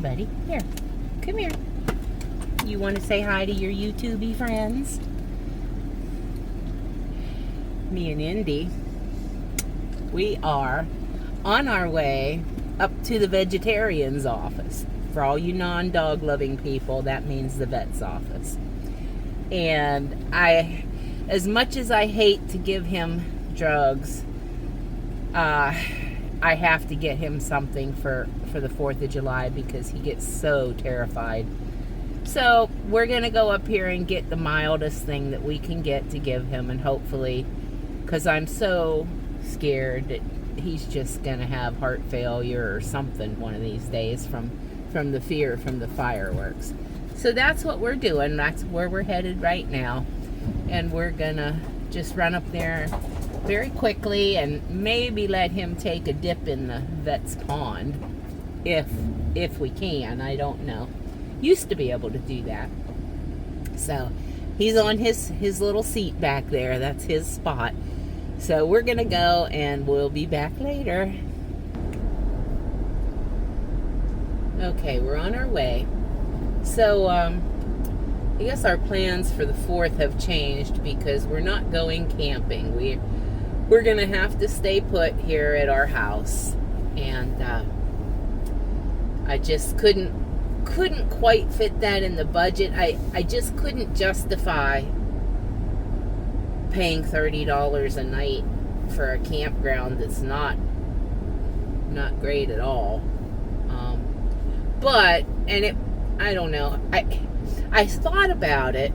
buddy. Here. Come here. You want to say hi to your YouTube-y friends? Me and Indy, we are on our way up to the veterinarian's office. For all you non-dog loving people, that means the vet's office. And as much as I hate to give him drugs, I have to get him something for the 4th of July because he gets so terrified. So we're going to go up here and get the mildest thing that we can get to give him, and hopefully, because I'm so scared that he's just going to have heart failure or something one of these days from the fear from the fireworks. So that's what we're doing. That's where we're headed right now. And we're going to just run up there very quickly and maybe let him take a dip in the vet's pond if we can. I don't know. Used to be able to do that. So he's on his little seat back there. That's his spot. So we're gonna go and we'll be back later. Okay, we're on our way. So I guess our plans for the 4th have changed because we're not going camping. We're gonna have to stay put here at our house, and I just couldn't quite fit that in the budget. I just couldn't justify paying $30 a night for a campground that's not great at all. I don't know. I thought about it.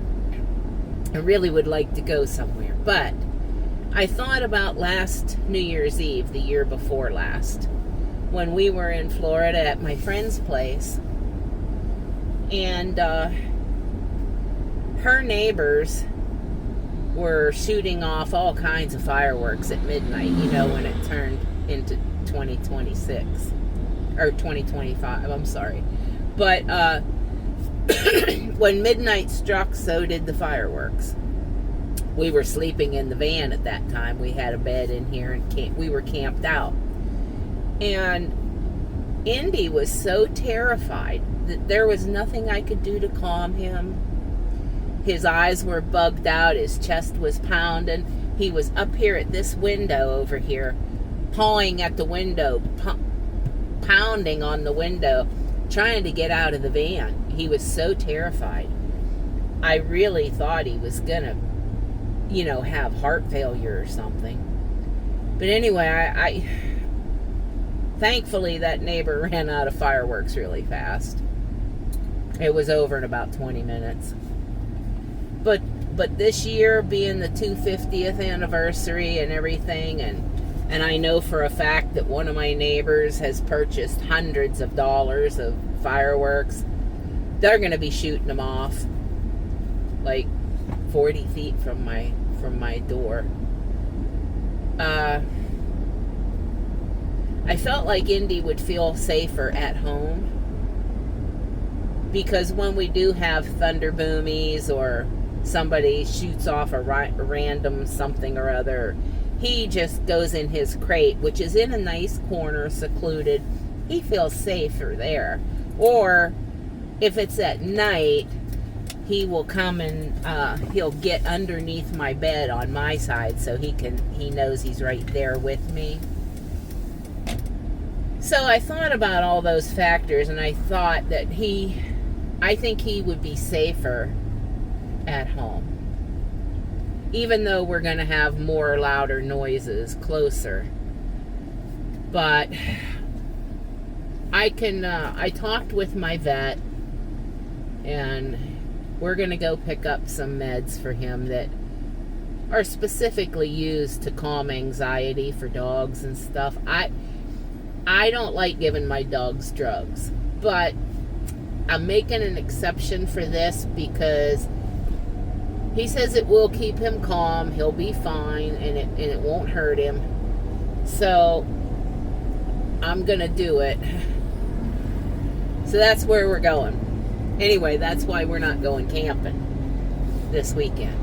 I really would like to go somewhere, but I thought about last New Year's Eve, the year before last, when we were in Florida at my friend's place, and her neighbors were shooting off all kinds of fireworks at midnight, when it turned into 2026 or 2025, I'm sorry. But when midnight struck, so did the fireworks. We were sleeping in the van at that time. We had a bed in here and we were camped out. And Indy was so terrified that there was nothing I could do to calm him. His eyes were bugged out. His chest was pounding. He was up here at this window over here, pawing at the window, pounding on the window, trying to get out of the van. He was so terrified. I really thought he was gonna, have heart failure or something. But anyway, I thankfully that neighbor ran out of fireworks really fast. It was over in about 20 minutes. But this year being the 250th anniversary and everything, and I know for a fact that one of my neighbors has purchased hundreds of dollars of fireworks. They're going to be shooting them off like 40 feet from my door. I felt like Indy would feel safer at home, because when we do have thunder boomies or somebody shoots off a random something or other, he just goes in his crate, which is in a nice corner, secluded. He feels safer there. Or if it's at night, he will come and he'll get underneath my bed on my side, so he knows he's right there with me. So I thought about all those factors, and I thought that I think he would be safer at home, even though we're going to have more louder noises closer. But I talked with my vet, and we're going to go pick up some meds for him that are specifically used to calm anxiety for dogs and stuff. I don't like giving my dogs drugs, but I'm making an exception for this because he says it will keep him calm. He'll be fine, and it won't hurt him. So I'm going to do it. So that's where we're going. Anyway, that's why we're not going camping this weekend.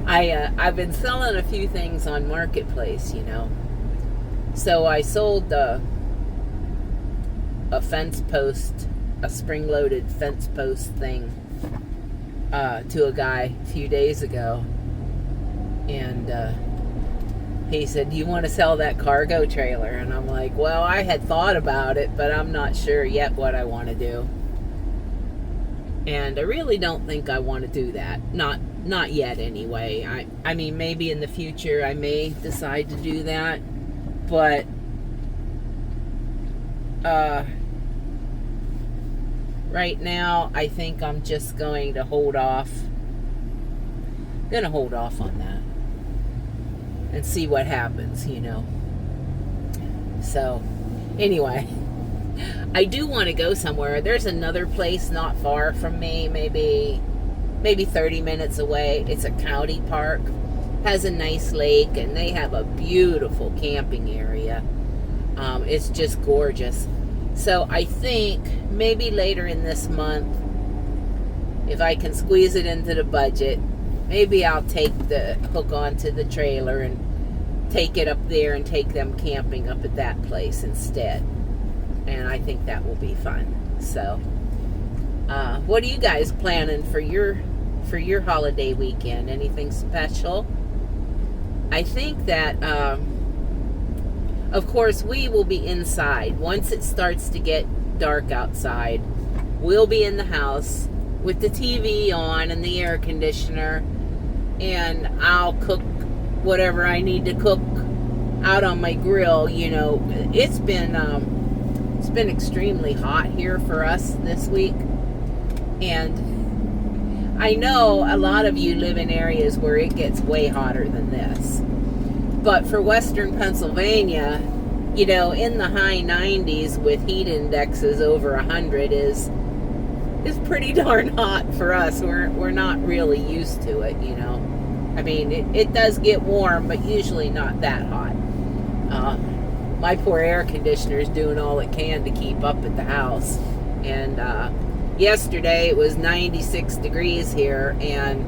I've been selling a few things on Marketplace, So I sold a fence post, a spring-loaded fence post thing to a guy a few days ago. And he said, "Do you want to sell that cargo trailer?" And I'm like, well, I had thought about it, but I'm not sure yet what I want to do. And I really don't think I want to do that. Not yet anyway. I mean, maybe in the future I may decide to do that. But right now I think I'm just going to hold off. I'm going to hold off on that and see what happens, you know. So, anyway, I do want to go somewhere. There's another place not far from me, maybe 30 minutes away. It's a county park, has a nice lake, and they have a beautiful camping area. It's just gorgeous. So I think maybe later in this month, if I can squeeze it into the budget, maybe I'll take the hook onto the trailer and take it up there and take them camping up at that place instead. And I think that will be fun. So, what are you guys planning for your holiday weekend? Anything special? I think that, of course, we will be inside. Once it starts to get dark outside, we'll be in the house with the TV on and the air conditioner, and I'll cook whatever I need to cook out on my grill. You know, it's been extremely hot here for us this week, and I know a lot of you live in areas where it gets way hotter than this. But for Western Pennsylvania, you know, in the high 90s with heat indexes over 100 is pretty darn hot for us. We're not really used to it, you know. I mean, it does get warm, but usually not that hot. My poor air conditioner is doing all it can to keep up at the house. And yesterday it was 96 degrees here, and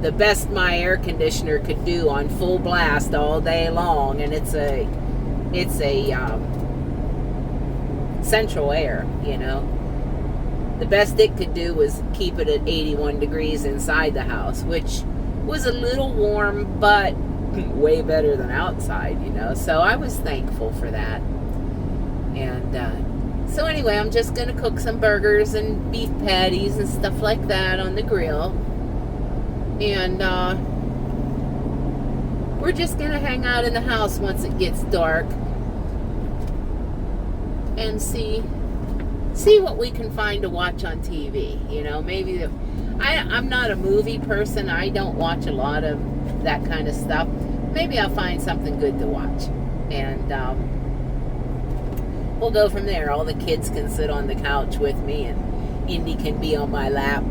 the best my air conditioner could do on full blast all day long, and it's a central air, you know. The best it could do was keep it at 81 degrees inside the house, which was a little warm, but way better than outside, you know. So I was thankful for that. And so anyway, I'm just going to cook some burgers and beef patties and stuff like that on the grill. And we're just going to hang out in the house once it gets dark and see what we can find to watch on TV. You know, maybe I'm not a movie person. I don't watch a lot of that kind of stuff. Maybe I'll find something good to watch. And we'll go from there. All the kids can sit on the couch with me, and Indy can be on my lap.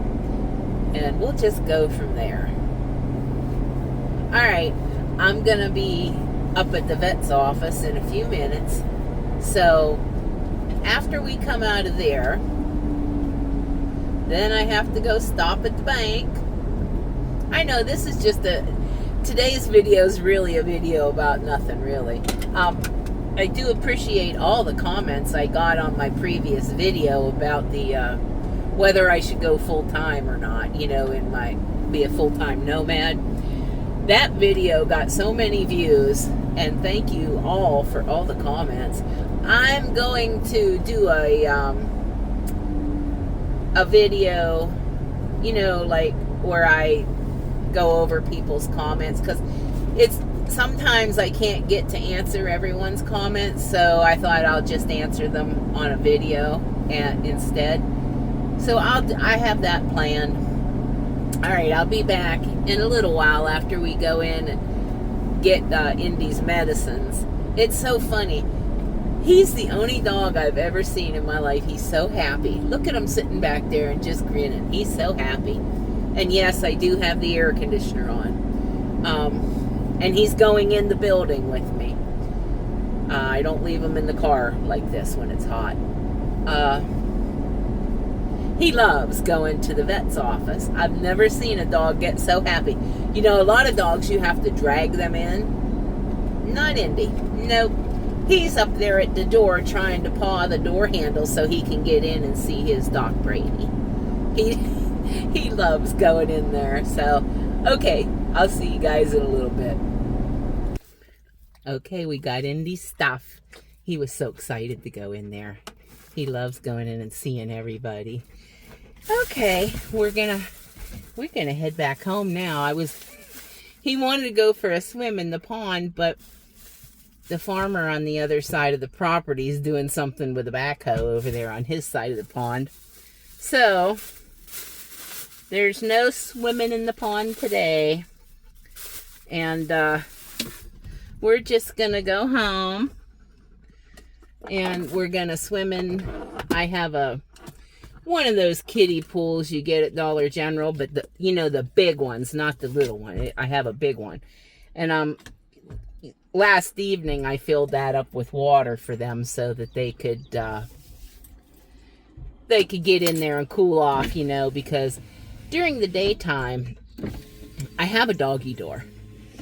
And we'll just go from there. Alright, I'm going to be up at the vet's office in a few minutes. So, after we come out of there, then I have to go stop at the bank. I know this is just today's video is really a video about nothing, really. I do appreciate all the comments I got on my previous video about the whether I should go full-time or not, you know, be a full-time nomad. That video got so many views, and thank you all for all the comments. I'm going to do a video, you know, like where I go over people's comments, because sometimes I can't get to answer everyone's comments, so I thought I'll just answer them on a video instead. So I have that planned. Alright, I'll be back in a little while after we go in and get Indy's medicines. It's so funny. He's the only dog I've ever seen in my life. He's so happy. Look at him sitting back there and just grinning. He's so happy. And yes, I do have the air conditioner on. And he's going in the building with me. I don't leave him in the car like this when it's hot. He loves going to the vet's office. I've never seen a dog get so happy. You know, a lot of dogs you have to drag them in. Not Indy. Nope. He's up there at the door trying to paw the door handle so he can get in and see his Doc Brady. He loves going in there. So, okay, I'll see you guys in a little bit. Okay, we got Indy's stuff. He was so excited to go in there. He loves going in and seeing everybody. Okay, we're gonna head back home now. He wanted to go for a swim in the pond, but the farmer on the other side of the property is doing something with a backhoe over there on his side of the pond. So, there's no swimming in the pond today. And we're just going to go home. And we're going to swim in. I have one of those kiddie pools you get at Dollar General. But, the big ones, not the little one. I have a big one. And last evening I filled that up with water for them so that they could get in there and cool off, because during the daytime I have a doggy door,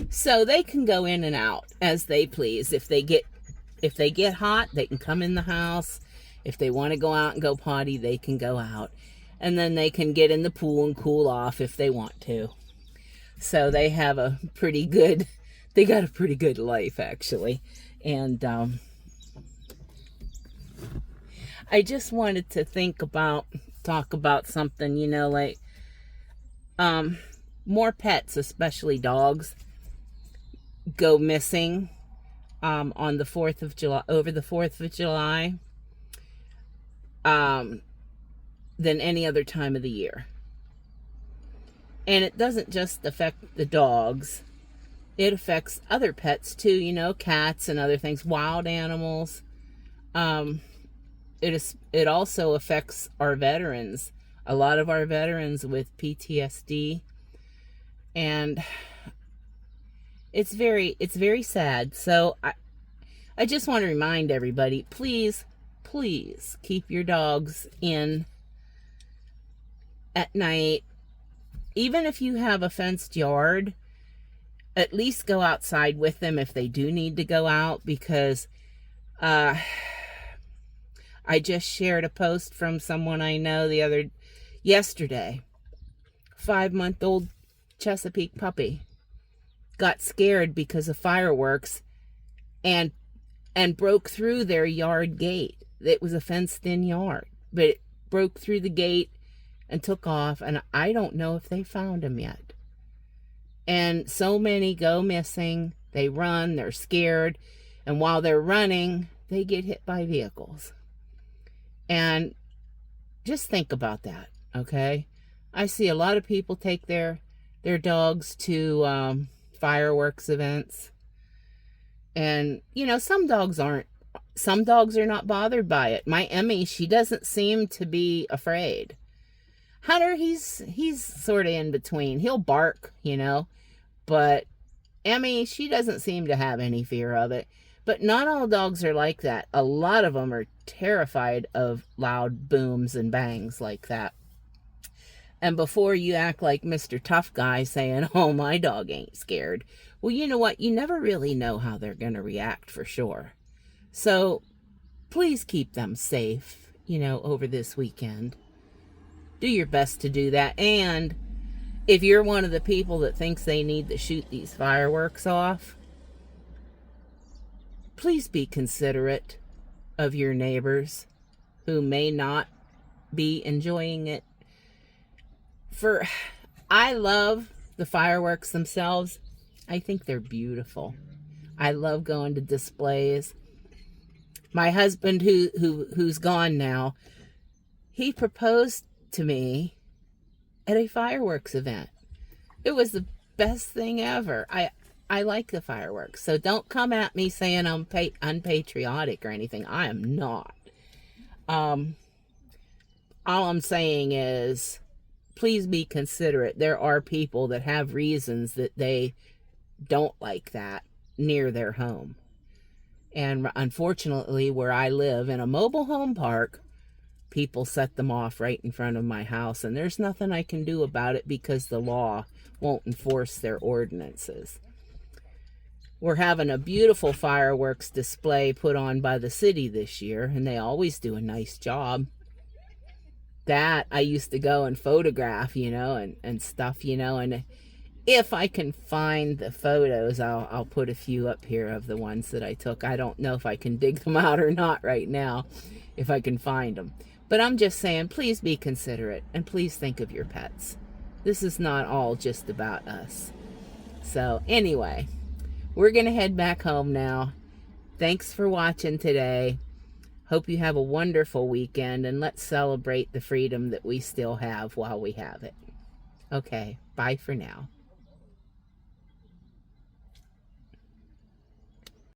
so they can go in and out as they please. If they get hot, they can come in the house. If they want to go out and go potty, they can go out, and then they can get in the pool and cool off if they want to. So they have they got a pretty good life, actually. And I just wanted to talk about something, like more pets, especially dogs, go missing on the 4th of July, over the 4th of July, than any other time of the year. And it doesn't just affect the dogs. It affects other pets too, cats and other things, wild animals. It also affects our veterans. A lot of our veterans with PTSD. And it's very sad. So I just want to remind everybody, please keep your dogs in at night. Even if you have a fenced yard, at least go outside with them if they do need to go out, because I just shared a post from someone I know yesterday. 5-month-old Chesapeake puppy got scared because of fireworks and broke through their yard gate. It was a fenced-in yard, but it broke through the gate and took off, and I don't know if they found him yet. And so many go missing. They run, they're scared, and while they're running, they get hit by vehicles. And just think about that, okay? I see a lot of people take their dogs to fireworks events. And, some dogs are not bothered by it. My Emmy, she doesn't seem to be afraid. Hunter, he's sort of in between. He'll bark, but Emmy, she doesn't seem to have any fear of it. But not all dogs are like that. A lot of them are terrified of loud booms and bangs like that. And before you act like Mr. Tough Guy saying, oh, my dog ain't scared. Well, you know what? You never really know how they're going to react for sure. So please keep them safe, over this weekend. Do your best to do that. And if you're one of the people that thinks they need to shoot these fireworks off, please be considerate of your neighbors who may not be enjoying it. I love the fireworks themselves. I think they're beautiful. I love going to displays. My husband, who's gone now, he proposed to me at a fireworks event. It was the best thing ever. I like the fireworks. So don't come at me saying I'm unpatriotic or anything. I am not. All I'm saying is, please be considerate. There are people that have reasons that they don't like that near their home. And unfortunately, where I live in a mobile home park, people set them off right in front of my house. And there's nothing I can do about it because the law won't enforce their ordinances. We're having a beautiful fireworks display put on by the city this year, and they always do a nice job. That I used to go and photograph, and stuff, and if I can find the photos, I'll put a few up here of the ones that I took. I don't know if I can dig them out or not right now, if I can find them. But I'm just saying, please be considerate, and please think of your pets. This is not all just about us. So anyway, we're going to head back home now. Thanks for watching today. Hope you have a wonderful weekend, and let's celebrate the freedom that we still have while we have it. Okay, bye for now.